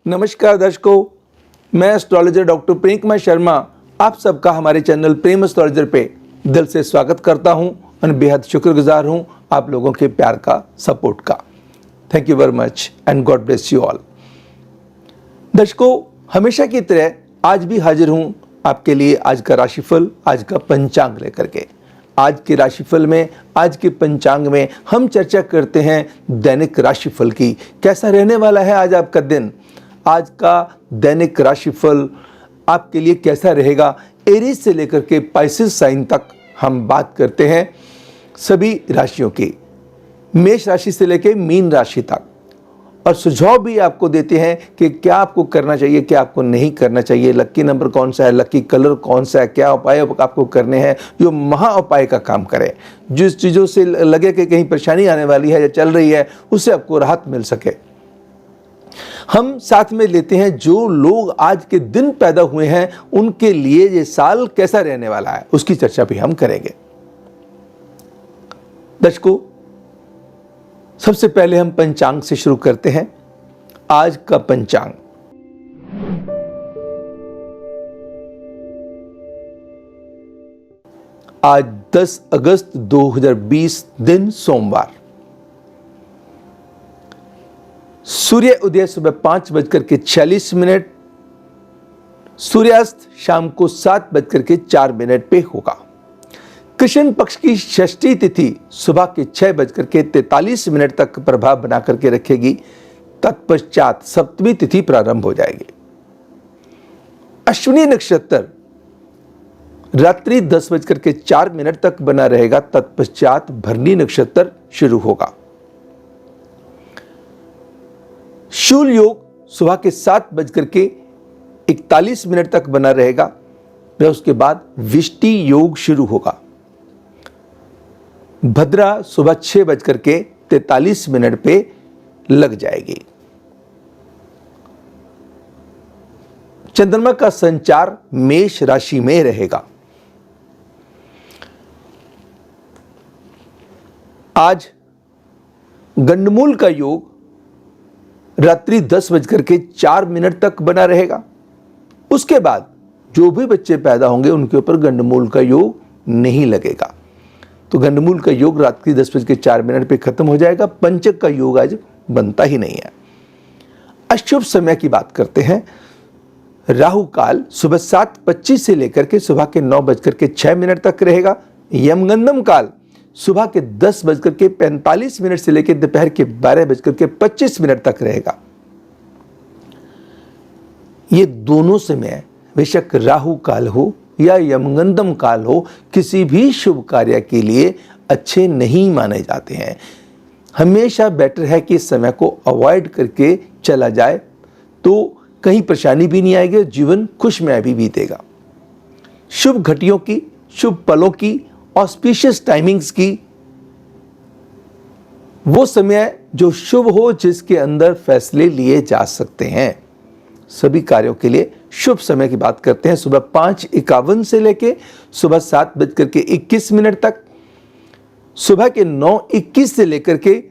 नमस्कार दर्शकों, मैं एस्ट्रोलॉजर डॉक्टर प्रेम कुमार शर्मा आप सबका हमारे चैनल प्रेम एस्ट्रोलॉजर पे दिल से स्वागत करता हूं और बेहद शुक्रगुजार हूं आप लोगों के प्यार का, सपोर्ट का। Thank you very much and God bless you all. दर्शकों, हमेशा की तरह आज भी हाजिर हूं आपके लिए आज का राशिफल, आज का पंचांग लेकर के। आज के राशिफल में, आज के पंचांग में हम चर्चा करते हैं दैनिक राशिफल की। कैसा रहने वाला है आज आपका दिन, आज का दैनिक राशिफल आपके लिए कैसा रहेगा। एरीज से लेकर के पाइसेस साइन तक हम बात करते हैं सभी राशियों की, मेष राशि से लेकर मीन राशि तक, और सुझाव भी आपको देते हैं कि क्या आपको करना चाहिए, क्या आपको नहीं करना चाहिए, लकी नंबर कौन सा है, लकी कलर कौन सा है, क्या उपाय आपको करने हैं जो महा उपाय का काम करे। जिस चीज़ों से लगे कि कहीं परेशानी आने वाली है या चल रही है, उससे आपको राहत मिल सके। हम साथ में लेते हैं जो लोग आज के दिन पैदा हुए हैं उनके लिए ये साल कैसा रहने वाला है, उसकी चर्चा भी हम करेंगे। दर्शकों, सबसे पहले हम पंचांग से शुरू करते हैं। आज का पंचांग आज 10 अगस्त 2020 दिन सोमवार। सूर्य उदय सुबह 5:46, सूर्यास्त शाम को 7:04 पे होगा। कृष्ण पक्ष की षष्ठी तिथि सुबह के 6:43 तक प्रभाव बना करके रखेगी। तत्पश्चात सप्तमी तिथि प्रारंभ हो जाएगी। अश्विनी नक्षत्र रात्रि 10:04 तक बना रहेगा। तत्पश्चात भरणी नक्षत्र शुरू होगा। शूल योग सुबह के 7:41 तक बना रहेगा। फिर उसके बाद विष्टि योग शुरू होगा। भद्रा सुबह 6:43 पे लग जाएगी। चंद्रमा का संचार मेष राशि में रहेगा। आज गंडमूल का योग रात्रि 10:04 तक बना रहेगा। उसके बाद जो भी बच्चे पैदा होंगे उनके ऊपर गंडमूल का योग नहीं लगेगा। तो गंडमूल का योग रात्रि 10:04 पे खत्म हो जाएगा। पंचक का योग आज बनता ही नहीं है। अशुभ समय की बात करते हैं। राहु काल सुबह 7:25 से लेकर के सुबह के 9:06 तक रहेगा। यमगंधम काल सुबह के 10:45 से लेकर दोपहर के 12:25 तक रहेगा। ये दोनों समय बेशक राहु काल हो या यमगंधम काल हो, किसी भी शुभ कार्य के लिए अच्छे नहीं माने जाते हैं। हमेशा बेटर है कि इस समय को अवॉइड करके चला जाए, तो कहीं परेशानी भी नहीं आएगी, जीवन खुशमय भी बीतेगा। शुभ घटियों की, शुभ पलों की, ऑस्पिशियस टाइमिंग्स की, वो समय जो शुभ हो जिसके अंदर फैसले लिए जा सकते हैं, सभी कार्यों के लिए शुभ समय की बात करते हैं। सुबह 5:51 से लेके सुबह 7:21 तक, सुबह के 9:21 से लेकर के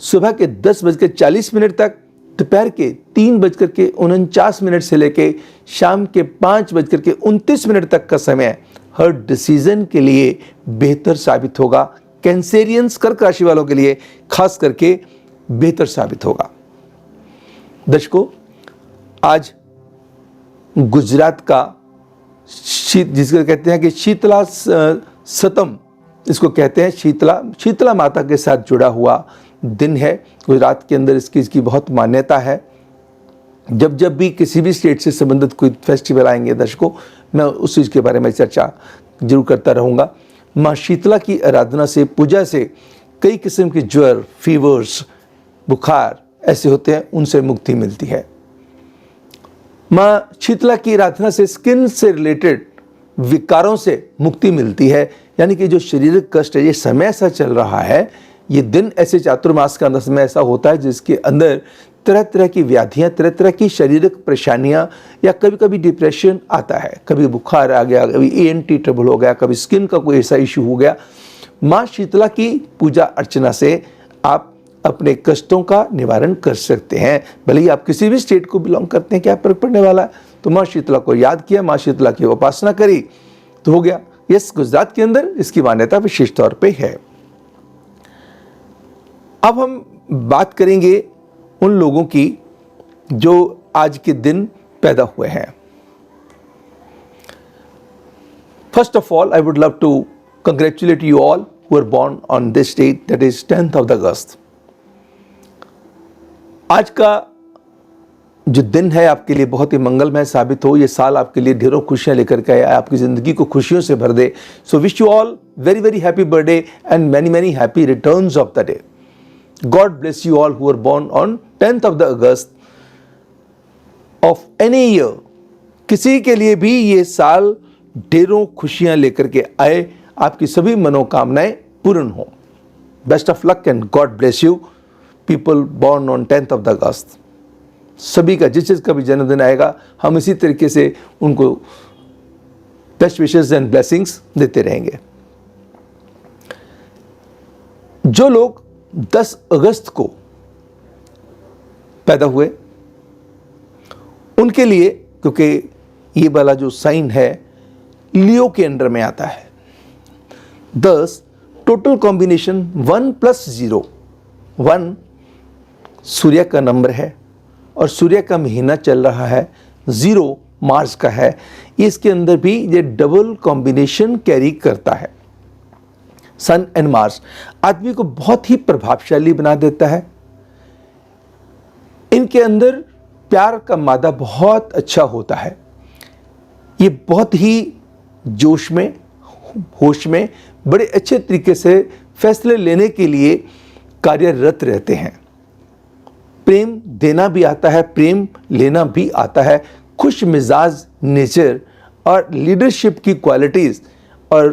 सुबह के 10:40 तक, दोपहर के 3:49 से लेके शाम के 5:29 तक का समय हर डिसीजन के लिए बेहतर साबित होगा। कैंसेरियंस, कर्क राशि वालों के लिए खास करके बेहतर साबित होगा। दर्शकों, आज गुजरात का जिसको कहते हैं कि शीतला सतम, इसको कहते हैं शीतला माता के साथ जुड़ा हुआ दिन है। गुजरात के अंदर इसकी बहुत मान्यता है। जब भी किसी भी स्टेट से संबंधित कोई फेस्टिवल आएंगे दर्शकों, मैं उस चीज़ के बारे में चर्चा जरूर करता रहूँगा। माँ शीतला की आराधना से, पूजा से कई किस्म के ज्वर, फीवर्स, बुखार ऐसे होते हैं, उनसे मुक्ति मिलती है। माँ शीतला की आराधना से स्किन से रिलेटेड विकारों से मुक्ति मिलती है। यानी कि जो शारीरिक कष्ट है, ये समय ऐसा चल रहा है, ये दिन ऐसे चातुर्मास का समय ऐसा होता है जिसके अंदर तरह तरह की व्याधियाँ, तरह तरह की शारीरिक परेशानियाँ, या कभी कभी डिप्रेशन आता है, कभी बुखार आ गया, कभी ENT ट्रबल हो गया, कभी स्किन का कोई ऐसा इशू हो गया। माँ शीतला की पूजा अर्चना से आप अपने कष्टों का निवारण कर सकते हैं। भले ही आप किसी भी स्टेट को बिलोंग करते हैं, क्या फर्क पड़ने वाला है। तो माँ शीतला को याद किया, माँ शीतला की उपासना करी तो हो गया। यस, गुजरात के अंदर इसकी मान्यता विशेष तौर पे है। अब हम बात करेंगे उन लोगों की जो आज के दिन पैदा हुए हैं। First of all, I would love to congratulate you all who were born on this date, that is 10th of August. आज का जो दिन है आपके लिए बहुत ही मंगलमय साबित हो। ये साल आपके लिए ढेरों खुशियां लेकर के आए, आपकी जिंदगी को खुशियों से भर दे। So wish you all very very happy birthday and many many happy returns of the day. God bless you all who are born on 10th of August of any year. किसी के लिए भी ये साल ढेरों खुशियां लेकर के आए, आपकी सभी मनोकामनाएं पूर्ण हो। Best of luck and God bless you people born on 10th of August। सभी का जिसका भी जन्मदिन आएगा, हम इसी तरीके से उनको बेस्ट विशेस एंड ब्लेसिंग्स देते रहेंगे। जो लोग 10 अगस्त को पैदा हुए उनके लिए, क्योंकि ये वाला जो साइन है लियो के अंडर में आता है, 10 टोटल कॉम्बिनेशन 1 + 0, 1 सूर्य का नंबर है और सूर्य का महीना चल रहा है, 0 मार्स का है। इसके अंदर भी ये डबल कॉम्बिनेशन कैरी करता है। सन एंड मार्स आदमी को बहुत ही प्रभावशाली बना देता है। इनके अंदर प्यार का मादा बहुत अच्छा होता है। ये बहुत ही जोश में, होश में, बड़े अच्छे तरीके से फैसले लेने के लिए कार्यरत रहते हैं। प्रेम देना भी आता है, प्रेम लेना भी आता है। खुश मिजाज नेचर और लीडरशिप की क्वालिटीज़ और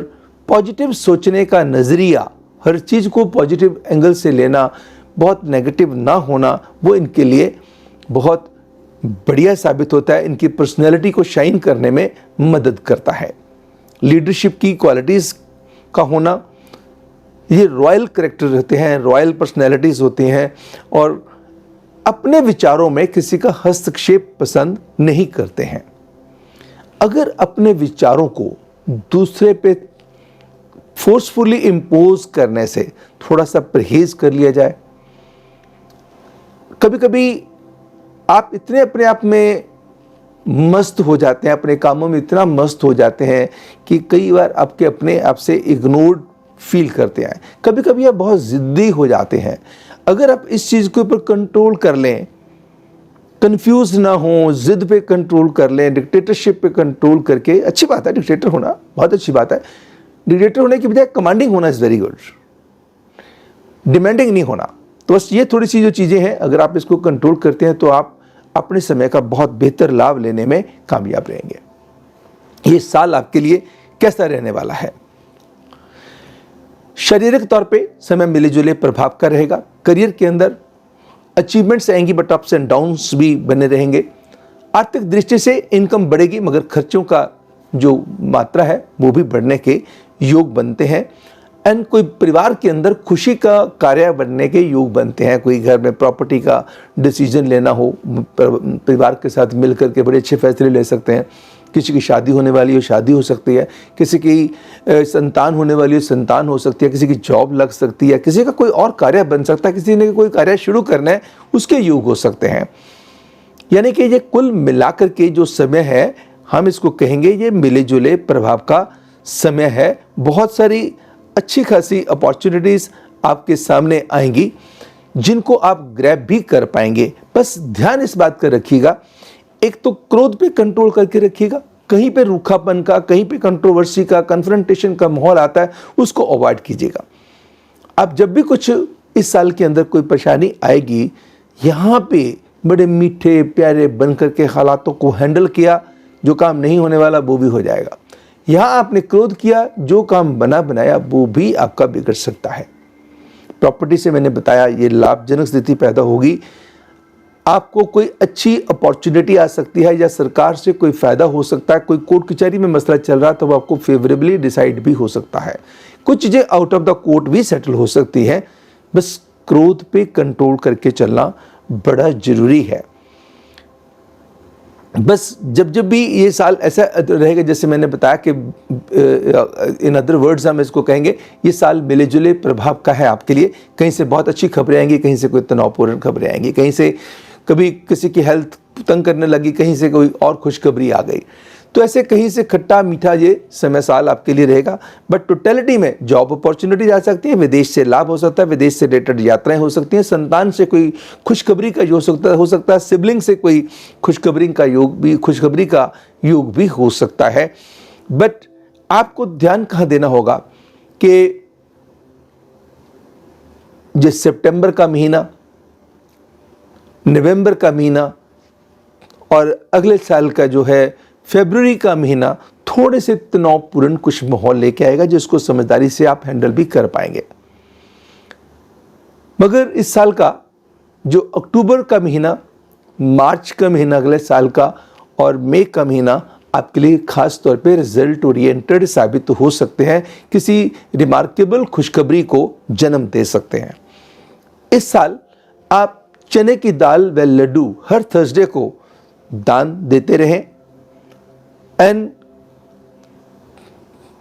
पॉजिटिव सोचने का नज़रिया, हर चीज़ को पॉजिटिव एंगल से लेना, बहुत नेगेटिव ना होना, वो इनके लिए बहुत बढ़िया साबित होता है। इनकी पर्सनैलिटी को शाइन करने में मदद करता है। लीडरशिप की क्वालिटीज़ का होना, ये रॉयल कैरेक्टर रहते हैं, रॉयल पर्सनैलिटीज़ होती हैं और अपने विचारों में किसी का हस्तक्षेप पसंद नहीं करते हैं। अगर अपने विचारों को दूसरे पे फोर्सफुली इम्पोज करने से थोड़ा सा परहेज कर लिया जाए। कभी कभी आप इतने अपने आप में मस्त हो जाते हैं, अपने कामों में इतना मस्त हो जाते हैं कि कई बार आपके अपने आप से इग्नोर्ड फील करते हैं। कभी कभी आप बहुत ज़िद्दी हो जाते हैं। अगर आप इस चीज़ के ऊपर कंट्रोल कर लें, कंफ्यूज ना हो, जिद पे कंट्रोल कर लें, डिक्टेटरशिप पे कंट्रोल करके, अच्छी बात है डिक्टेटर होना, बहुत अच्छी बात है। डिक्टेटर होने की बजाय कमांडिंग होना इज़ वेरी गुड, डिमांडिंग नहीं होना। तो बस ये थोड़ी सी जो चीज़ें हैं, अगर आप इसको कंट्रोल करते हैं तो आप अपने समय का बहुत बेहतर लाभ लेने में कामयाब रहेंगे। ये साल आपके लिए कैसा रहने वाला है? शारीरिक तौर पे समय मिले जुले प्रभाव का रहेगा। करियर के अंदर अचीवमेंट्स आएंगी बट अप्स एंड डाउन्स भी बने रहेंगे। आर्थिक दृष्टि से इनकम बढ़ेगी मगर खर्चों का जो मात्रा है वो भी बढ़ने के योग बनते हैं। एंड कोई परिवार के अंदर खुशी का कार्य बनने के योग बनते हैं। कोई घर में प्रॉपर्टी का डिसीजन लेना हो, परिवार के साथ मिलकर के बड़े अच्छे फैसले ले सकते हैं। किसी की शादी होने वाली हो, शादी हो सकती है। किसी की संतान होने वाली हो, संतान हो सकती है। किसी की जॉब लग सकती है। किसी का कोई और कार्य बन सकता है। किसी ने कोई कार्य शुरू करना है, उसके योग हो सकते हैं। यानी कि ये कुल मिलाकर के जो समय है, हम इसको कहेंगे ये मिले जुले प्रभाव का समय है। बहुत सारी अच्छी खासी अपॉर्चुनिटीज़ आपके सामने आएंगी जिनको आप ग्रैब भी कर पाएंगे। बस ध्यान इस बात का रखिएगा, एक तो क्रोध पे कंट्रोल करके रखिएगा। कहीं पे रूखापन का, कहीं पे कंट्रोवर्सी का, कन्फ्रंटेशन का माहौल आता है, उसको अवॉइड कीजिएगा। अब जब भी कुछ इस साल के अंदर कोई परेशानी आएगी, यहाँ पे बड़े मीठे प्यारे बन करके हालातों को हैंडल किया, जो काम नहीं होने वाला वो भी हो जाएगा। यहाँ आपने क्रोध किया, जो काम बना बनाया वो भी आपका बिगड़ सकता है। प्रॉपर्टी से मैंने बताया ये लाभजनक स्थिति पैदा होगी। आपको कोई अच्छी अपॉर्चुनिटी आ सकती है या सरकार से कोई फ़ायदा हो सकता है। कोई कोर्ट कचहरी में मसला चल रहा है तो वो आपको फेवरेबली डिसाइड भी हो सकता है। कुछ चीज़ें आउट ऑफ द कोर्ट भी सेटल हो सकती हैं। बस क्रोध पे कंट्रोल करके चलना बड़ा जरूरी है। बस जब भी ये साल ऐसा रहेगा, जैसे मैंने बताया कि इन अदर वर्ड्स हम इसको कहेंगे, ये साल मिले जुले प्रभाव का है आपके लिए। कहीं से बहुत अच्छी खबरें आएंगी, कहीं से कोई तनावपूर्ण खबरें आएंगी, कहीं से कभी किसी की हेल्थ तंग करने लगी, कहीं से कोई और खुशखबरी आ गई। तो ऐसे कहीं से खट्टा मीठा ये समय साल आपके लिए रहेगा। बट टोटलिटी में जॉब अपॉर्चुनिटीज आ सकती है, विदेश से लाभ हो सकता है, विदेश से रिलेटेड यात्राएं हो सकती हैं, संतान से कोई खुशखबरी का योग हो सकता है, सिबलिंग से कोई खुशखबरी का योग भी हो सकता है। बट आपको ध्यान कहाँ देना होगा कि जिस सितंबर का महीना, नवंबर का महीना और अगले साल का जो है फरवरी का महीना थोड़े से तनावपूर्ण कुछ माहौल लेके आएगा, जिसको समझदारी से आप हैंडल भी कर पाएंगे। मगर इस साल का जो अक्टूबर का महीना, मार्च का महीना अगले साल का और मई का महीना आपके लिए खास तौर पे रिजल्ट ओरिएंटेड साबित हो सकते हैं, किसी रिमार्केबल खुशखबरी को जन्म दे सकते हैं। इस साल आप चने की दाल व लड्डू हर थर्सडे को दान देते रहें एंड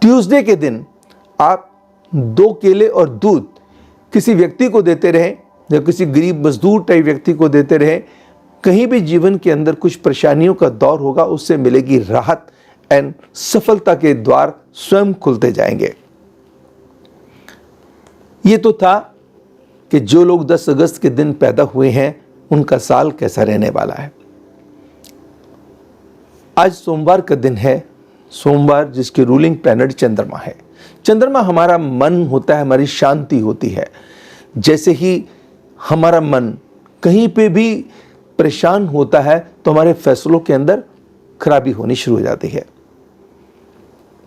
ट्यूसडे के दिन आप 2 केले और दूध किसी व्यक्ति को देते रहें या किसी गरीब मजदूर टाइप व्यक्ति को देते रहें। कहीं भी जीवन के अंदर कुछ परेशानियों का दौर होगा, उससे मिलेगी राहत एंड सफलता के द्वार स्वयं खुलते जाएंगे। ये तो था कि जो लोग 10 अगस्त के दिन पैदा हुए हैं उनका साल कैसा रहने वाला है। आज सोमवार का दिन है, सोमवार जिसके रूलिंग प्लैनेट चंद्रमा है। चंद्रमा हमारा मन होता है, हमारी शांति होती है। जैसे ही हमारा मन कहीं पे भी परेशान होता है तो हमारे फैसलों के अंदर खराबी होनी शुरू हो जाती है।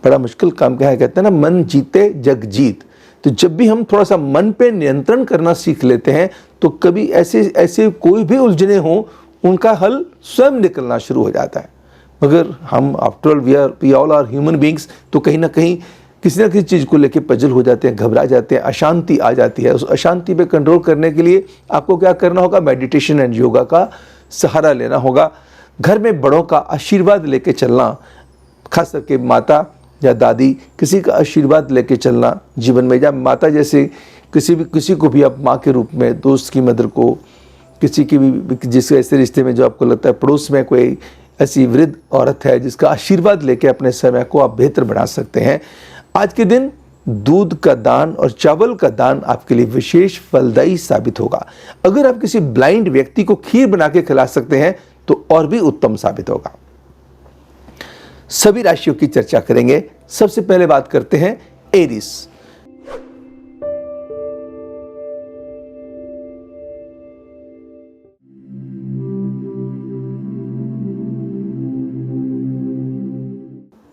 बड़ा मुश्किल काम क्या है, कहते हैं ना, मन जीते जग जीत। तो जब भी हम थोड़ा सा मन पे नियंत्रण करना सीख लेते हैं तो कभी ऐसे कोई भी उलझने हो उनका हल स्वयं निकलना शुरू हो जाता है। मगर हम after all we all are human beings, तो कहीं ना कहीं किसी न किसी चीज़ को लेकर पजल हो जाते हैं, घबरा जाते हैं, अशांति आ जाती है। उस अशांति पे कंट्रोल करने के लिए आपको क्या करना होगा, मेडिटेशन एंड योगा का सहारा लेना होगा। घर में बड़ों का आशीर्वाद लेके चलना, खास करके माता या दादी, किसी का आशीर्वाद लेके चलना जीवन में। या माता जैसे किसी को भी आप माँ के रूप में, दोस्त की मदर को, किसी की भी जिस ऐसे रिश्ते में जो आपको लगता है पड़ोस में कोई ऐसी वृद्ध औरत है जिसका आशीर्वाद लेके अपने समय को आप बेहतर बना सकते हैं। आज के दिन दूध का दान और चावल का दान आपके लिए विशेष फलदायी साबित होगा। अगर आप किसी ब्लाइंड व्यक्ति को खीर बना के खिला सकते हैं तो और भी उत्तम साबित होगा। सभी राशियों की चर्चा करेंगे। सबसे पहले बात करते हैं एरीज।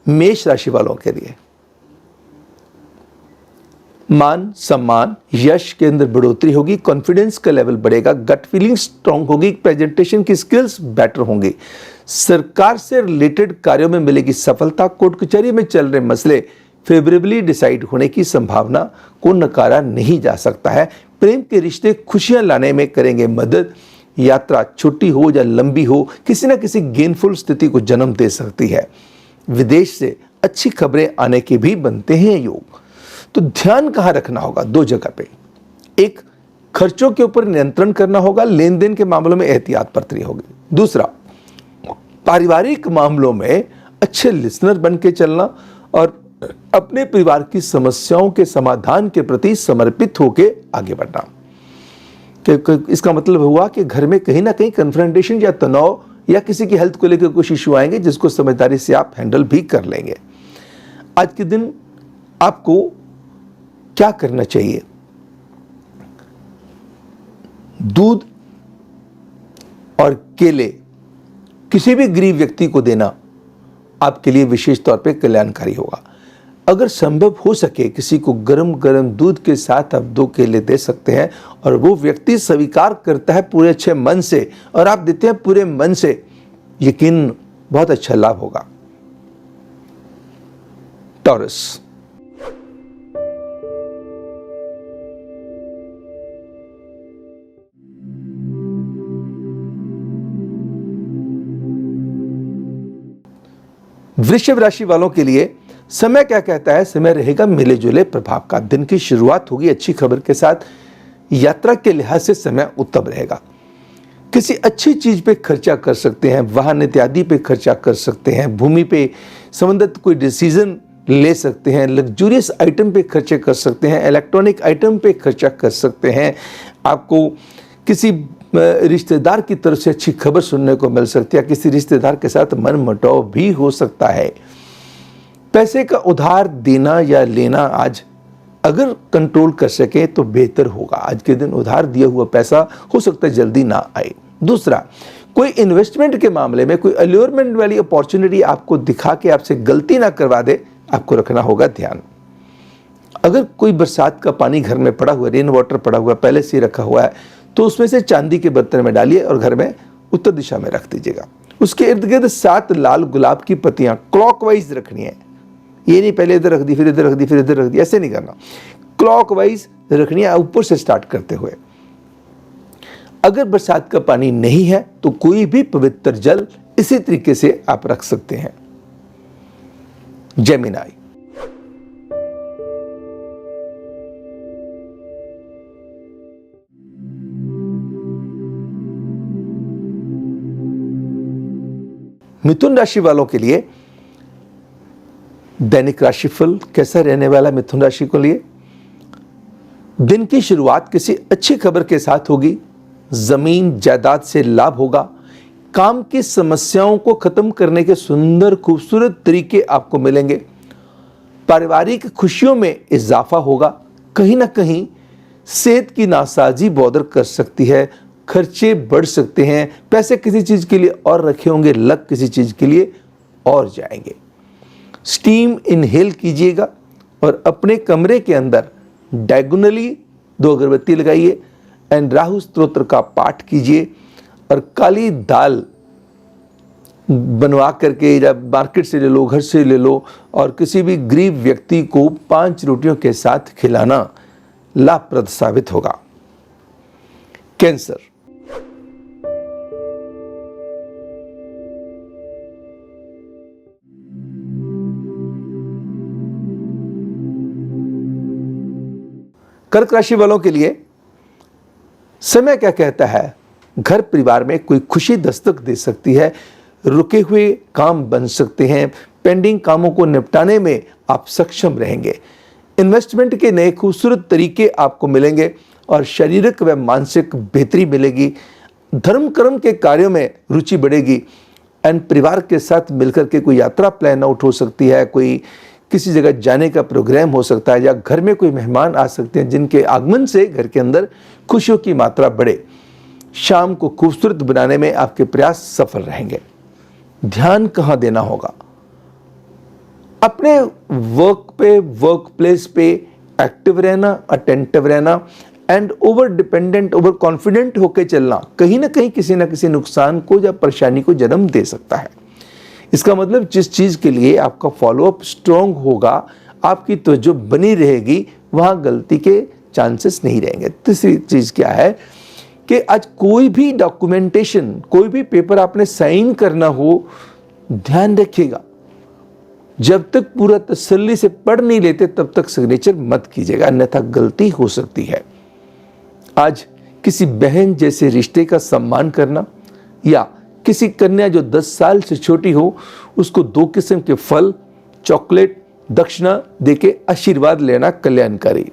मेष राशि वालों के लिए मान सम्मान यश के अंदर बढ़ोतरी होगी, कॉन्फिडेंस का लेवल बढ़ेगा, गट फीलिंग स्ट्रांग होगी, प्रेजेंटेशन की स्किल्स बेटर होंगी, सरकार से रिलेटेड कार्यों में मिलेगी सफलता, कोर्ट कचहरी में चल रहे मसले फेवरेबली डिसाइड होने की संभावना को नकारा नहीं जा सकता है। प्रेम के रिश्ते खुशियां लाने में करेंगे मदद, यात्रा छोटी हो या लंबी हो किसी न किसी गेनफुल स्थिति को जन्म दे सकती है। विदेश से अच्छी खबरें आने के भी बनते हैं योग। तो ध्यान कहाँ रखना होगा, 2 जगह पे। एक, खर्चों के ऊपर नियंत्रण करना होगा, लेन देन के मामलों में एहतियात बरतनी होगी। दूसरा, पारिवारिक मामलों में अच्छे लिसनर बन के चलना और अपने परिवार की समस्याओं के समाधान के प्रति समर्पित होकर आगे बढ़ना। इसका मतलब हुआ कि घर में कहीं ना कहीं कन्फ्रंटेशन या तनाव या किसी की हेल्थ को लेकर कुछ इशू आएंगे जिसको समझदारी से आप हैंडल भी कर लेंगे। आज के दिन आपको क्या करना चाहिए, दूध और केले किसी भी गरीब व्यक्ति को देना आपके लिए विशेष तौर पे कल्याणकारी होगा। अगर संभव हो सके किसी को गरम गरम दूध के साथ आप 2 केले दे सकते हैं और वो व्यक्ति स्वीकार करता है पूरे अच्छे मन से और आप देते हैं पूरे मन से, यकीन बहुत अच्छा लाभ होगा। टॉरस, वृषभ राशि वालों के लिए समय क्या कहता है? समय रहेगा मिले जुले प्रभाव का। दिन की शुरुआत होगी अच्छी खबर के साथ। यात्रा के लिहाज से समय उत्तम रहेगा। किसी अच्छी चीज पे खर्चा कर सकते हैं, वाहन इत्यादि पे खर्चा कर सकते हैं, भूमि पे संबंधित कोई डिसीजन ले सकते हैं, लग्जूरियस आइटम पे खर्चे कर सकते हैं, इलेक्ट्रॉनिक आइटम पे खर्चा कर सकते हैं। आपको किसी रिश्तेदार की तरफ से अच्छी खबर सुनने को मिल सकती है, किसी रिश्तेदार के साथ मनमुटाव भी हो सकता है। पैसे का उधार देना या लेना आज अगर कंट्रोल कर सके तो बेहतर होगा। आज के दिन उधार दिया हुआ पैसा हो सकता है जल्दी ना आए। दूसरा, कोई इन्वेस्टमेंट के मामले में कोई अल्योरमेंट वाली अपॉर्चुनिटी आपको दिखा के आपसे गलती ना करवा दे, आपको रखना होगा ध्यान। अगर कोई बरसात का पानी घर में पड़ा हुआ, रेन वाटर पड़ा हुआ, पहले से रखा हुआ है, तो उसमें से चांदी के बर्तन में डालिए और घर में उत्तर दिशा में रख दीजिएगा। उसके इर्द गिर्द 7 लाल गुलाब की पत्तियां क्लॉकवाइज रखनी है। ये नहीं पहले इधर रख दी, फिर इधर रख दी, फिर इधर रख दी, ऐसे नहीं करना। क्लॉकवाइज रखनी है, ऊपर से स्टार्ट करते हुए। अगर बरसात का पानी नहीं है तो कोई भी पवित्र जल इसी तरीके से आप रख सकते हैं। जेमिनी, मिथुन राशि वालों के लिए दैनिक राशिफल कैसा रहने वाला? मिथुन राशि के लिए दिन की शुरुआत किसी अच्छी खबर के साथ होगी। जमीन जायदाद से लाभ होगा। काम की समस्याओं को खत्म करने के सुंदर खूबसूरत तरीके आपको मिलेंगे। पारिवारिक खुशियों में इजाफा होगा। कहीं ना कहीं सेहत की नासाजी बॉदर कर सकती है, खर्चे बढ़ सकते हैं। पैसे किसी चीज के लिए और रखे होंगे, लग किसी चीज के लिए और जाएंगे। स्टीम इनहेल कीजिएगा और अपने कमरे के अंदर डायगोनली 2 अगरबत्ती लगाइए एंड राहु स्तोत्र का पाठ कीजिए और काली दाल बनवा करके, या मार्केट से ले लो, घर से ले लो, और किसी भी गरीब व्यक्ति को 5 रोटियों के साथ खिलाना लाभप्रद साबित होगा। कैंसर, कर्क राशि वालों के लिए समय क्या कहता है? घर परिवार में कोई खुशी दस्तक दे सकती है। रुके हुए काम बन सकते हैं। पेंडिंग कामों को निपटाने में आप सक्षम रहेंगे। इन्वेस्टमेंट के नए खूबसूरत तरीके आपको मिलेंगे और शारीरिक व मानसिक बेहतरी मिलेगी। धर्म कर्म के कार्यों में रुचि बढ़ेगी एंड परिवार के साथ मिलकर के कोई यात्रा प्लान आउट हो सकती है। कोई किसी जगह जाने का प्रोग्राम हो सकता है, या घर में कोई मेहमान आ सकते हैं जिनके आगमन से घर के अंदर खुशियों की मात्रा बढ़े। शाम को खूबसूरत बनाने में आपके प्रयास सफल रहेंगे। ध्यान कहां देना होगा? अपने वर्क पे, वर्क प्लेस पे एक्टिव रहना, अटेंटिव रहना and over dependent, over confident होकर चलना कहीं ना कहीं किसी ना किसी नुकसान को या परेशानी को जन्म दे सकता है। इसका मतलब जिस चीज के लिए आपका फॉलोअप स्ट्रांग होगा, आपकी तवज्जो बनी रहेगी, वहां गलती के चांसेस नहीं रहेंगे। तीसरी चीज क्या है कि आज कोई भी डॉक्यूमेंटेशन, कोई भी पेपर आपने साइन करना हो, ध्यान रखिएगा, जब तक पूरा तसल्ली से पढ़ नहीं लेते तब तक सिग्नेचर मत कीजिएगा, अन्यथा गलती हो सकती है। आज किसी बहन जैसे रिश्ते का सम्मान करना, या किसी कन्या जो 10 साल से छोटी हो उसको 2 किस्म के फल, चॉकलेट, दक्षिणा देके आशीर्वाद लेना कल्याणकारी।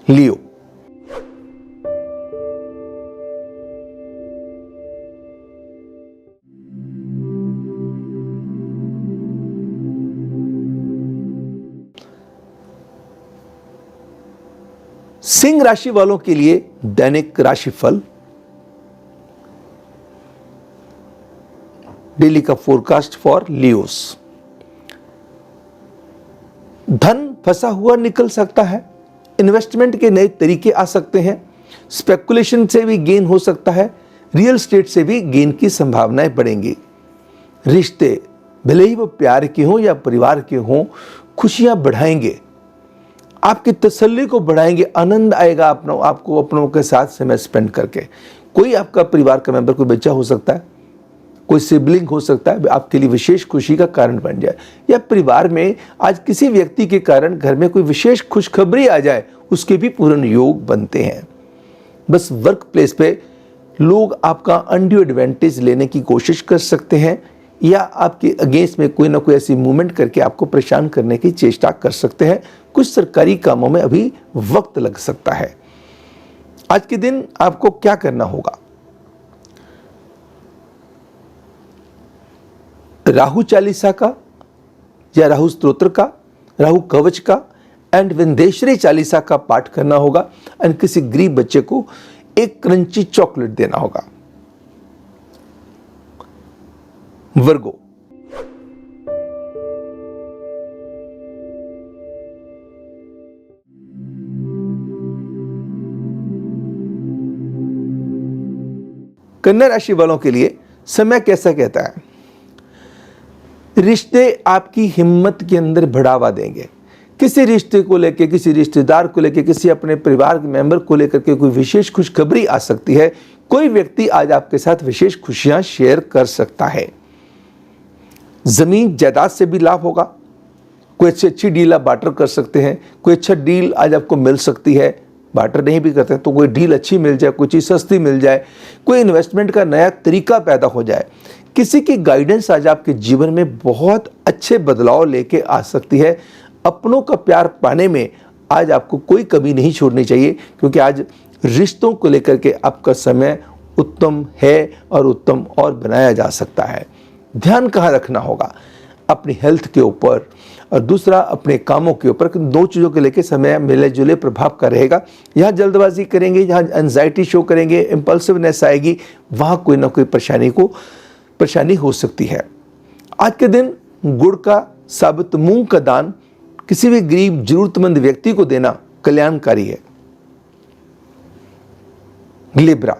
लियो, सिंह राशि वालों के लिए दैनिक राशिफल, डेली का फोरकास्ट फॉर लियोस। धन फंसा हुआ निकल सकता है। इन्वेस्टमेंट के नए तरीके आ सकते हैं। स्पेकुलेशन से भी गेन हो सकता है। रियल एस्टेट से भी गेन की संभावनाएं बढ़ेंगी। रिश्ते भले ही वो प्यार के हों या परिवार के हों, खुशियां बढ़ाएंगे, आपकी तसल्ली को बढ़ाएंगे। आनंद आएगा आपको अपनों के साथ समय स्पेंड करके। कोई आपका परिवार का मेंबर कोई बच्चा हो सकता है, कोई सिबलिंग हो सकता है आपके लिए विशेष खुशी का कारण बन जाए, या परिवार में आज किसी व्यक्ति के कारण घर में कोई विशेष खुशखबरी आ जाए, उसके भी पूर्ण योग बनते हैं। बस वर्क प्लेस पे लोग आपका अनड्यू एडवांटेज लेने की कोशिश कर सकते हैं, या आपके अगेंस्ट में कोई ना कोई ऐसी मूवमेंट करके आपको परेशान करने की चेष्टा कर सकते हैं। कुछ सरकारी कामों में अभी वक्त लग सकता है। आज के दिन आपको क्या करना होगा? राहु चालीसा का या राहु स्तोत्र का, राहु कवच का एंड विंध्येश्वरी चालीसा का पाठ करना होगा, एंड किसी गरीब बच्चे को एक क्रंची चॉकलेट देना होगा। वर्गो, कन्या राशि वालों के लिए समय कैसा कहता है? रिश्ते आपकी हिम्मत के अंदर बढ़ावा देंगे। किसी रिश्ते को लेकर, किसी रिश्तेदार को लेकर, किसी अपने परिवार के मेंबर को लेकर के कोई विशेष खुशखबरी आ सकती है। कोई व्यक्ति आज आपके साथ विशेष खुशियां शेयर कर सकता है। जमीन जायदाद से भी लाभ होगा। कोई अच्छी डील आप बार्टर कर सकते हैं। कोई अच्छा डील आज आपको मिल सकती है। बार्टर नहीं भी करते तो कोई डील अच्छी मिल जाए, कोई चीज़ सस्ती मिल जाए, कोई इन्वेस्टमेंट का नया तरीका पैदा हो जाए। किसी की गाइडेंस आज आपके जीवन में बहुत अच्छे बदलाव लेके आ सकती है। अपनों का प्यार पाने में आज आपको कोई कमी नहीं छोड़नी चाहिए, क्योंकि आज रिश्तों को लेकर के आपका समय उत्तम है और उत्तम और बनाया जा सकता है। ध्यान कहाँ रखना होगा? अपनी हेल्थ के ऊपर, और दूसरा अपने कामों के ऊपर। दो चीज़ों के लेके समय मिले जुले प्रभाव का रहेगा। यहाँ जल्दबाजी करेंगे, यहाँ एंजाइटी शो करेंगे, इम्पल्सिवनेस आएगी, वहाँ कोई ना कोई परेशानी हो सकती है। आज के दिन गुड़ का, साबुत मूंग का दान किसी भी गरीब जरूरतमंद व्यक्ति को देना कल्याणकारी है। लिब्रा,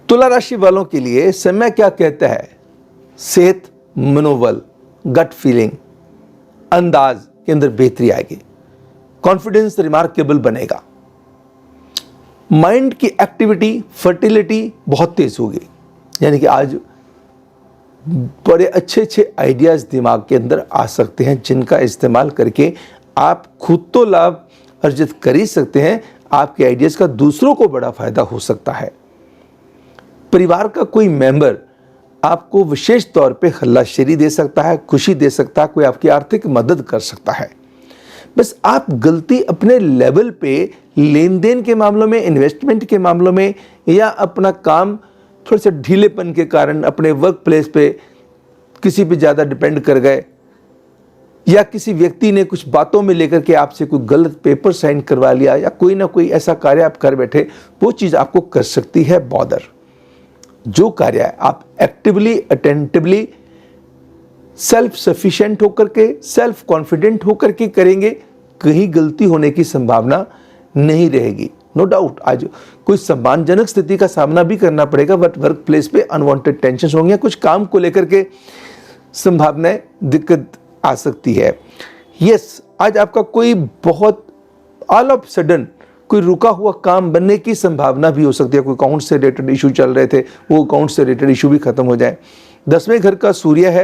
तुला राशि वालों के लिए समय क्या कहता है? सेहत, मनोबल, गट फीलिंग, अंदाज के अंदर बेहतरी आएगी। कॉन्फिडेंस रिमार्केबल बनेगा। माइंड की एक्टिविटी, फर्टिलिटी बहुत तेज होगी। यानी कि आज बड़े अच्छे अच्छे आइडियाज दिमाग के अंदर आ सकते हैं, जिनका इस्तेमाल करके आप खुद तो लाभ अर्जित कर ही सकते हैं, आपके आइडियाज का दूसरों को बड़ा फायदा हो सकता है। परिवार का कोई मेंबर आपको विशेष तौर पे हल्लाशेरी दे सकता है, खुशी दे सकता है, कोई आपकी आर्थिक मदद कर सकता है। बस आप गलती अपने लेवल पे लेन देन के मामलों में, इन्वेस्टमेंट के मामलों में, या अपना काम थोड़ा सा ढीलेपन के कारण अपने वर्क प्लेस पे किसी पे ज़्यादा डिपेंड कर गए, या किसी व्यक्ति ने कुछ बातों में लेकर के आपसे कोई गलत पेपर साइन करवा लिया, या कोई ना कोई ऐसा कार्य आप कर बैठे, वो चीज़ आपको कर सकती है बॉदर। जो कार्य है आप एक्टिवली, अटेंटिवली, सेल्फ सफिशिएंट होकर के, सेल्फ कॉन्फिडेंट होकर के करेंगे, कहीं गलती होने की संभावना नहीं रहेगी। नो डाउट आज कोई सम्मानजनक स्थिति का सामना भी करना पड़ेगा, बट वर्क प्लेस पे अनवांटेड टेंशन होंगे, कुछ काम को लेकर के संभावनाएं, दिक्कत आ सकती है। यस, आज आपका कोई बहुत ऑल ऑफ सडन कोई रुका हुआ काम बनने की संभावना भी हो सकती है। कोई अकाउंट से रिलेटेड इशू चल रहे थे, वो अकाउंट से रिलेटेड इशू भी खत्म हो जाए। 10वें घर का सूर्य है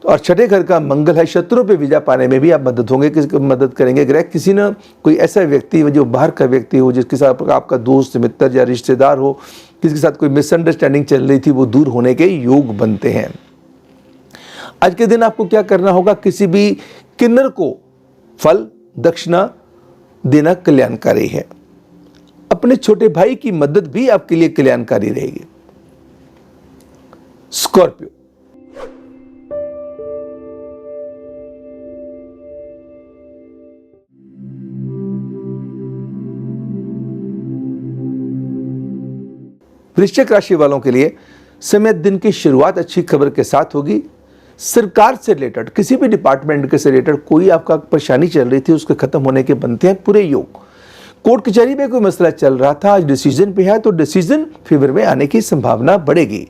और 6ठे घर का मंगल है। शत्रुओं पे विजय पाने में भी आप मदद होंगे, किसी को मदद करेंगे। ग्रह किसी न कोई ऐसा व्यक्ति जो बाहर का व्यक्ति हो, जिसके साथ आपका दोस्त, मित्र या रिश्तेदार हो, किसके साथ कोई मिसअंडरस्टैंडिंग चल रही थी, वो दूर होने के योग बनते हैं। आज के दिन आपको क्या करना होगा? किसी भी किन्नर को फल दक्षिणा देना कल्याणकारी है। अपने छोटे भाई की मदद भी आपके लिए कल्याणकारी रहेगी। स्कॉर्पियो, वृश्चिक राशि वालों के लिए समय दिन की शुरुआत अच्छी खबर के साथ होगी। सरकार से रिलेटेड, किसी भी डिपार्टमेंट के से रिलेटेड कोई आपका परेशानी चल रही थी, उसके खत्म होने के बनते हैं पूरे योग। कोर्ट कचहरी में कोई मसला चल रहा था, आज डिसीजन पे है, तो डिसीजन फेवर में आने की संभावना बढ़ेगी।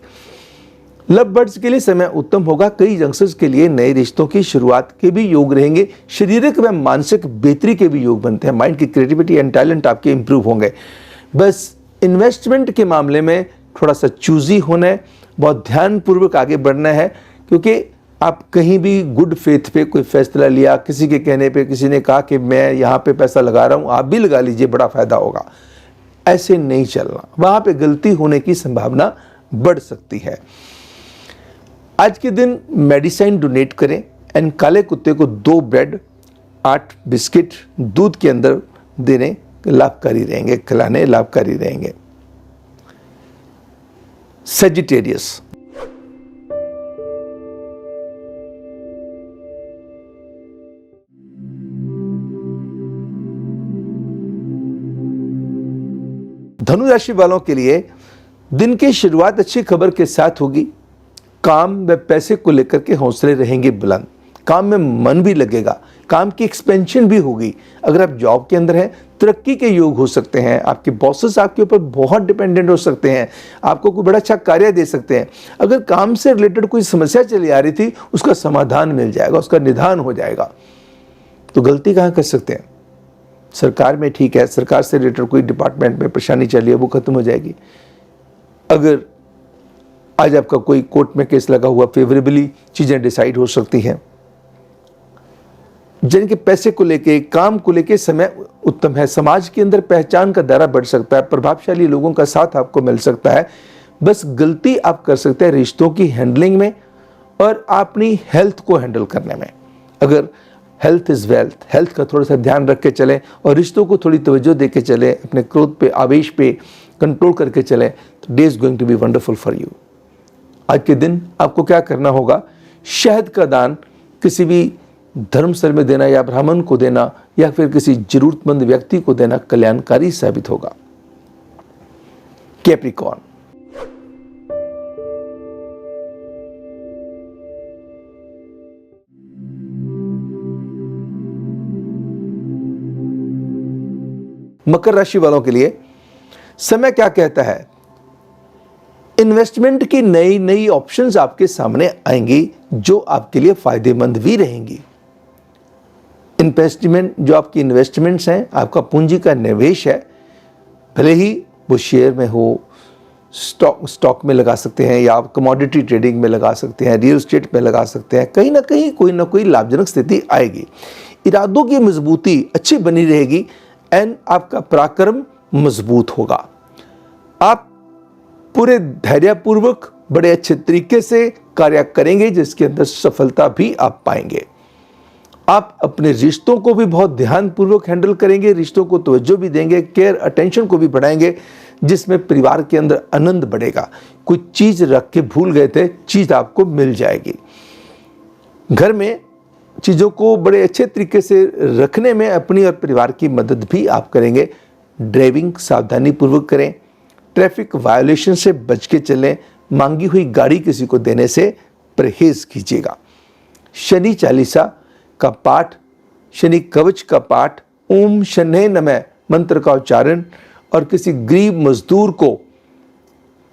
लव बर्ड्स के लिए समय उत्तम होगा। कई यंगस्टर्स के लिए नए रिश्तों की शुरुआत के भी योग रहेंगे। शारीरिक व मानसिक बेहतरी के भी योग बनते हैं। माइंड की क्रिएटिविटी एंड टैलेंट आपके इंप्रूव होंगे। बस इन्वेस्टमेंट के मामले में थोड़ा सा चूजी होना है, बहुत ध्यानपूर्वक आगे बढ़ना है, क्योंकि आप कहीं भी गुड फेथ पे कोई फैसला लिया, किसी के कहने पे किसी ने कहा कि मैं यहाँ पे पैसा लगा रहा हूँ, आप भी लगा लीजिए, बड़ा फायदा होगा, ऐसे नहीं चलना। वहाँ पे गलती होने की संभावना बढ़ सकती है। आज के दिन मेडिसिन डोनेट करें एंड काले कुत्ते को 2 ब्रेड 8 बिस्किट दूध के अंदर देने लाभकारी रहेंगे, खिलाने लाभकारी रहेंगे। सेजिटेरियस, धनु राशि वालों के लिए दिन की शुरुआत अच्छी खबर के साथ होगी। काम व पैसे को लेकर के हौसले रहेंगे बुलंद। काम में मन भी लगेगा, काम की एक्सपेंशन भी होगी। अगर आप जॉब के अंदर हैं, तरक्की के योग हो सकते हैं। आपके बॉसेस आपके ऊपर बहुत डिपेंडेंट हो सकते हैं, आपको कोई बड़ा अच्छा कार्य दे सकते हैं। अगर काम से रिलेटेड कोई समस्या चली आ रही थी, उसका समाधान मिल जाएगा, उसका निदान हो जाएगा। तो गलती कहाँ कर सकते हैं? सरकार में ठीक है, सरकार से रिलेटेड कोई डिपार्टमेंट में परेशानी चली है, वो खत्म हो जाएगी। अगर आज आपका कोई कोर्ट में केस लगा हुआ, फेवरेबली चीजें डिसाइड हो सकती हैं। जिनके पैसे को लेके, काम को लेके समय उत्तम है। समाज के अंदर पहचान का दायरा बढ़ सकता है, प्रभावशाली लोगों का साथ आपको मिल सकता है। बस गलती आप कर सकते हैं रिश्तों की हैंडलिंग में और अपनी हेल्थ को हैंडल करने में। अगर हेल्थ इज वेल्थ, हेल्थ का थोड़ा सा ध्यान रख के चलें और रिश्तों को थोड़ी तवज्जो दे के चलें, अपने क्रोध पे, आवेश पे कंट्रोल करके चलें, तो day is going to be wonderful for you. आज के दिन आपको क्या करना होगा? शहद का दान किसी भी धर्मस्थल में देना या ब्राह्मण को देना या फिर किसी जरूरतमंद व्यक्ति को देना कल्याणकारी साबित होगा। कैप्रिकॉर्न, मकर राशि वालों के लिए समय क्या कहता है? इन्वेस्टमेंट की नई नई ऑप्शंस आपके सामने आएंगी जो आपके लिए फायदेमंद भी रहेंगी। इन्वेस्टमेंट, जो आपकी इन्वेस्टमेंट्स हैं, आपका पूंजी का निवेश है, भले ही वो शेयर में हो, स्टॉक में लगा सकते हैं या आप कमोडिटी ट्रेडिंग में लगा सकते हैं, रियल एस्टेट में लगा सकते हैं, कहीं ना कहीं कोई ना कोई लाभजनक स्थिति आएगी। इरादों की मजबूती अच्छी बनी रहेगी एंड आपका पराक्रम मजबूत होगा। आप पूरे धैर्यपूर्वक बड़े अच्छे तरीके से कार्य करेंगे जिसके अंदर सफलता भी आप पाएंगे। आप अपने रिश्तों को भी बहुत ध्यानपूर्वक हैंडल करेंगे, रिश्तों को तवज्जो भी देंगे, केयर अटेंशन को भी बढ़ाएंगे, जिसमें परिवार के अंदर आनंद बढ़ेगा। कोई चीज रख के भूल गए थे, चीज आपको मिल जाएगी। घर में चीजों को बड़े अच्छे तरीके से रखने में अपनी और परिवार की मदद भी आप करेंगे। ड्राइविंग सावधानी पूर्वक करें, ट्रैफिक वायोलेशन से बच के चलें, मांगी हुई गाड़ी किसी को देने से परहेज कीजिएगा। शनि चालीसा का पाठ, शनि कवच का पाठ, ओम शनैः नमः मंत्र का उच्चारण और किसी गरीब मजदूर को,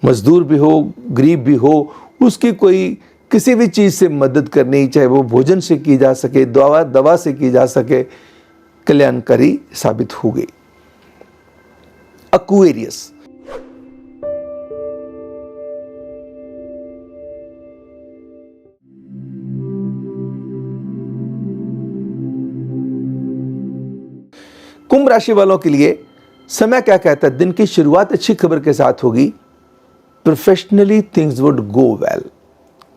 मजदूर भी हो, गरीब भी हो, उसकी कोई किसी भी चीज से मदद करनी, चाहे वो भोजन से की जा सके, दवा से की जा सके, कल्याणकारी साबित होगी। एक्वेरियस, कुंभ राशि वालों के लिए समय क्या कहता है? दिन की शुरुआत अच्छी खबर के साथ होगी। Professionally things would go well.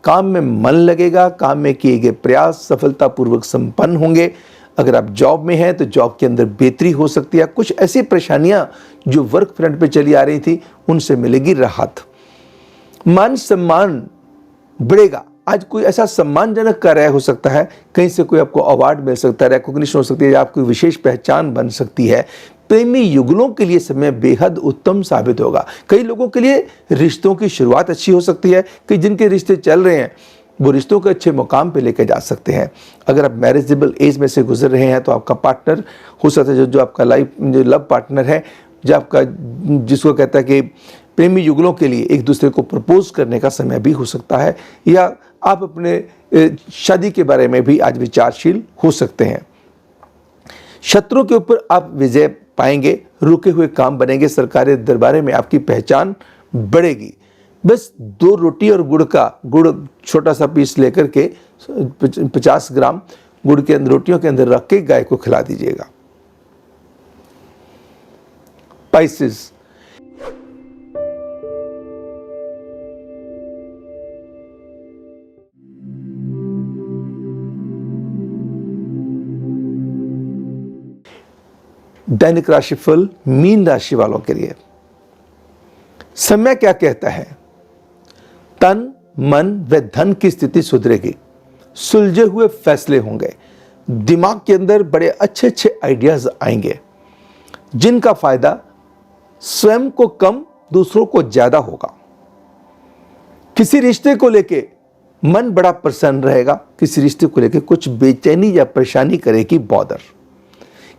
काम में मन लगेगा, काम में किए गए प्रयास सफलतापूर्वक संपन्न होंगे। अगर आप जॉब में हैं तो जॉब के अंदर बेहतरी हो सकती है। कुछ ऐसी परेशानियां जो वर्क फ्रंट पे चली आ रही थी, उनसे मिलेगी राहत। मान सम्मान बढ़ेगा। आज कोई ऐसा सम्मानजनक कार्य हो सकता है, कहीं से कोई आपको अवार्ड मिल सकता है, रिकॉग्निशन हो सकती है या आपकी विशेष पहचान बन सकती है। प्रेमी युगलों के लिए समय बेहद उत्तम साबित होगा। कई लोगों के लिए रिश्तों की शुरुआत अच्छी हो सकती है। कई जिनके रिश्ते चल रहे हैं वो रिश्तों को अच्छे मुकाम पे लेके जा सकते हैं। अगर आप मैरिजेबल एज में से गुजर रहे हैं तो आपका पार्टनर हो सकता है जो आपका जो लव पार्टनर है, जो आपका, जिसको कहता है कि प्रेमी युगलों के लिए एक दूसरे को प्रपोज करने का समय भी हो सकता है, या आप अपने शादी के बारे में भी आज विचारशील हो सकते हैं। शत्रुओं के ऊपर आप विजय पाएंगे, रुके हुए काम बनेंगे, सरकारी दरबारे में आपकी पहचान बढ़ेगी। बस 2 रोटी और गुड़ छोटा सा पीस लेकर के 50 ग्राम गुड़ के अंदर रोटियों के अंदर रख के गाय को खिला दीजिएगा। स्पाइसेस, दैनिक राशिफल मीन राशि वालों के लिए समय क्या कहता है? तन, मन व धन की स्थिति सुधरेगी, सुलझे हुए फैसले होंगे, दिमाग के अंदर बड़े अच्छे अच्छे आइडियाज आएंगे, जिनका फायदा स्वयं को कम दूसरों को ज्यादा होगा। किसी रिश्ते को लेके मन बड़ा प्रसन्न रहेगा, किसी रिश्ते को लेके कुछ बेचैनी या परेशानी करेगी बॉदर।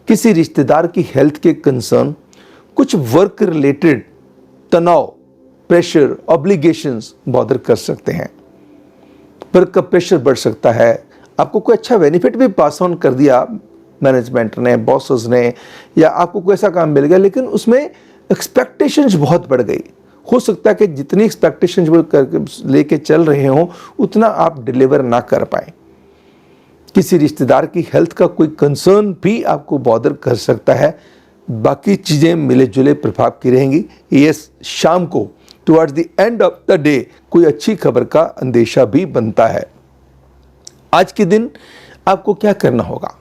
किसी रिश्तेदार की हेल्थ के कंसर्न, कुछ वर्क रिलेटेड तनाव, प्रेशर, ऑब्लिगेशंस बॉदर कर सकते हैं। वर्क का प्रेशर बढ़ सकता है, आपको कोई अच्छा बेनिफिट भी पास ऑन कर दिया मैनेजमेंट ने, बॉसेस ने, या आपको कोई ऐसा काम मिल गया लेकिन उसमें एक्सपेक्टेशंस बहुत बढ़ गई। हो सकता है कि जितनी एक्सपेक्टेशंस वो लेके चल रहे हों उतना आप डिलीवर ना कर पाए। किसी रिश्तेदार की हेल्थ का कोई कंसर्न भी आपको बॉदर कर सकता है। बाकी चीज़ें मिले जुले प्रभाव की रहेंगी। ये शाम को towards the end of the day कोई अच्छी खबर का अंदेशा भी बनता है। आज के दिन आपको क्या करना होगा?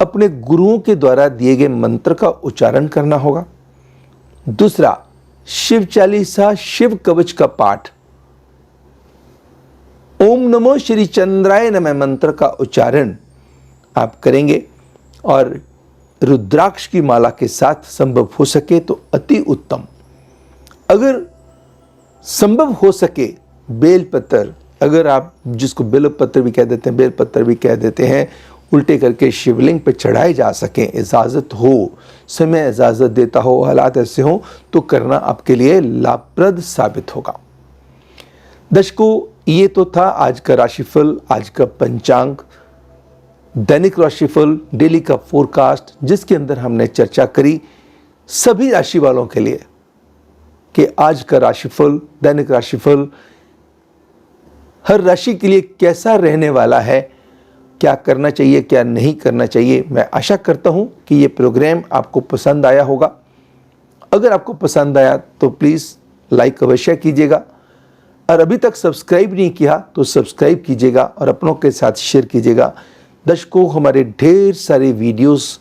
अपने गुरुओं के द्वारा दिए गए मंत्र का उच्चारण करना होगा। दूसरा, शिव चालीसा, शिव कवच का पाठ, ओम नमो श्री चंद्राय नमः मंत्र का उच्चारण आप करेंगे, और रुद्राक्ष की माला के साथ संभव हो सके तो अति उत्तम। अगर संभव हो सके बेलपत्र, अगर आप जिसको बेलपत्र भी कह देते हैं, बेलपत्र भी कह देते हैं, उल्टे करके शिवलिंग पे चढ़ाए जा सकें, इजाज़त हो, समय इजाज़त देता हो, हालात ऐसे हो तो करना आपके लिए लाभप्रद साबित होगा। दर्शकों, ये तो था आज का राशिफल, आज का पंचांग, दैनिक राशिफल, डेली का फोरकास्ट, जिसके अंदर हमने चर्चा करी सभी राशि वालों के लिए कि आज का राशिफल, दैनिक राशिफल हर राशि के लिए कैसा रहने वाला है, क्या करना चाहिए, क्या नहीं करना चाहिए। मैं आशा करता हूं कि ये प्रोग्राम आपको पसंद आया होगा। अगर आपको पसंद आया तो प्लीज़ लाइक अवश्य कीजिएगा, और अभी तक सब्सक्राइब नहीं किया तो सब्सक्राइब कीजिएगा और अपनों के साथ शेयर कीजिएगा। दर्शकों, हमारे ढेर सारे वीडियोस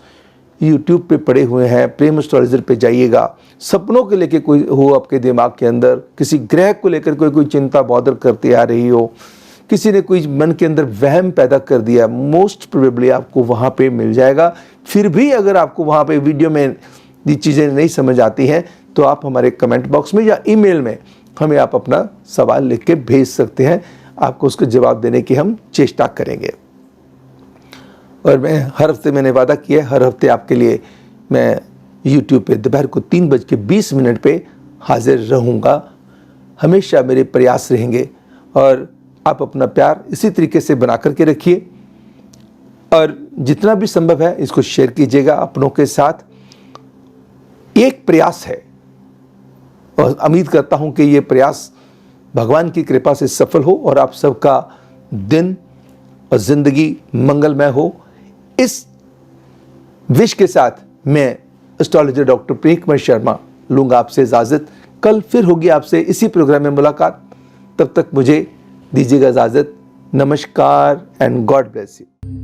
YouTube पे पड़े हुए हैं। प्रेम एस्ट्रोलॉजर पे जाइएगा। सपनों के लेके कोई हो आपके दिमाग के अंदर, किसी ग्रह को लेकर कोई चिंता बॉदर करती आ रही हो, किसी ने कोई मन के अंदर वहम पैदा कर दिया, मोस्ट प्रोबेबली आपको वहाँ पे मिल जाएगा। फिर भी अगर आपको वहाँ पे वीडियो में ये चीज़ें नहीं समझ आती हैं तो आप हमारे कमेंट बॉक्स में या ईमेल में हमें आप अपना सवाल लिख के भेज सकते हैं। आपको उसका जवाब देने की हम चेष्टा करेंगे। और मैं हर हफ्ते मैंने वादा किया, हर हफ्ते आपके लिए मैं YouTube पे दोपहर को 3:20 पे हाजिर रहूँगा। हमेशा मेरे प्रयास रहेंगे और आप अपना प्यार इसी तरीके से बना करके रखिए, और जितना भी संभव है इसको शेयर कीजिएगा अपनों के साथ। एक प्रयास है और उम्मीद करता हूँ कि ये प्रयास भगवान की कृपा से सफल हो और आप सबका दिन और ज़िंदगी मंगलमय हो। इस विश के साथ मैं एस्ट्रोलॉजर डॉक्टर प्रेम कुमार शर्मा लूँगा आपसे इजाज़त। कल फिर होगी आपसे इसी प्रोग्राम में मुलाकात। तब तक मुझे दीजिएगा इजाज़त। नमस्कार एंड गॉड ब्लेस यू।